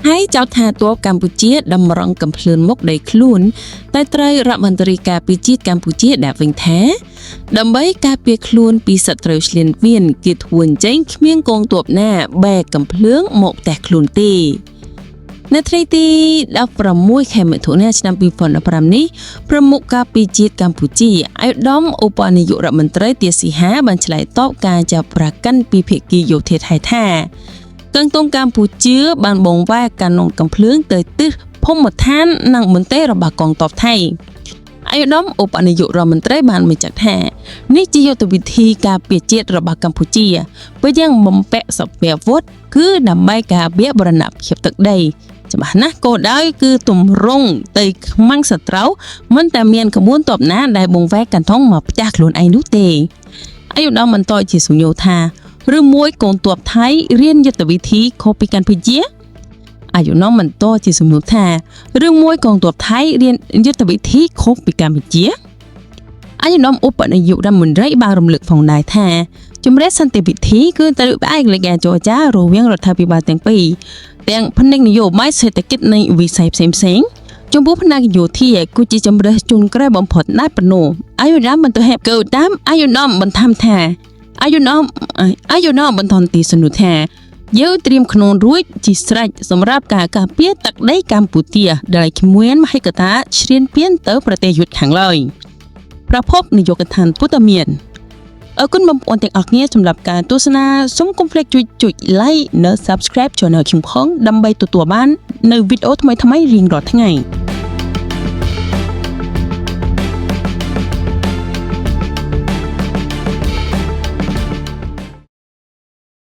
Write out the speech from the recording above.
ហើយចោទថាទ័ពកម្ពុជាតម្រង់កំភ្លើនមុខដីខ្លួនតែត្រូវរដ្ឋមន្ត្រីការពារជាតិកម្ពុជាដាក់វិញថាដើម្បីការពារខ្លួនពីសត្រូវឈ្លានពានគេធ្វើអញ្ចឹងគ្មានកងទ័ពណាបែកកំភ្លើងមកផ្ទះខ្លួនទេនៅថ្ងៃទី16ខែមិថុនាឆ្នាំ2015នេះប្រមុខការពារជាតិកម្ពុជាអាយដាមឧបនាយករដ្ឋមន្ត្រីទាសីហាបានឆ្លើយតបការចាប់ប្រកាន់ពីភាគីយោធាថៃថាកងទ័ពកម្ពុជាបានបង្វែរកាណូនកំភ្លើងទៅទិសភូមិឋាននិងមន្ទីររបស់កងទ័ពថៃអាយដាមឧបនាយករដ្ឋមន្ត្រីបានបញ្ជាក់ថានេះជាយុទ្ធវិធីការពារជាតិរបស់កម្ពុជាពេលយ៉ាងបំពាក់សភាវុធគឺដើម្បីការពារបរណភាពទឹកដីច្បាស់ណាស់គោលដៅគឺទម្រង់ទៅខ្មាំងសត្រូវមិនតែមានក្បួនទ័ពណាដែលបង្វែរកន្ទងមកផ្ទះខ្លួនឯងនោះទេអាយដាមបន្តជាសំណួរថាឬមួយកងទ័ពថៃរៀនយុទ្ធវិធីខុសពីកម្ពុជាអាយដាមបន្តជាសំណួរថាឬមួយកងទ័ពថៃរៀនយុទ្ធវិធីខុសពីកម្ពុជាអាយដាមឧបនាយករដ្ឋមន្ត្រីបានរំលឹកផងដែរថាជំរឿនសន្តិវិធីគឺត្រូវផ្អែកលើការចរចារវាងរដ្ឋាភិបាលទាំងពីរទាំងផ្នែកនយោបាយសេដ្ឋកិច្ចនិងវិស័យផ្សេងៗចំពោះផ្នែកយោធាគឺជាជំរឿនជូនក្រោយបំផុតដែរប៉ុណ្ណោះអាយដាមបន្តហេតុគឺតាមអាយដាមបន្ថែមថាអាយដាមបន្តទីសនុថាយើងត្រៀមខ្លួនរួចជាស្រេចសម្រាប់ការការពារទឹកដីកម្ពុជាដែលគ្មានមហិច្ឆតាឈ្លានពានទៅប្រទេសយុទ្ធខាងឡើយប្រភពនាយកដ្ឋានពុទ្ធមានអរគុណបងប្អូនទាំងអស់គ្នាសម្រាប់ការទស្សនាសូមកុំភ្លេចចុច like និង subscribe channel ខ្ញុំផងដើម្បីទទួលបាននៅវីដេអូថ្មីៗរៀងរាល់ថ្ងៃ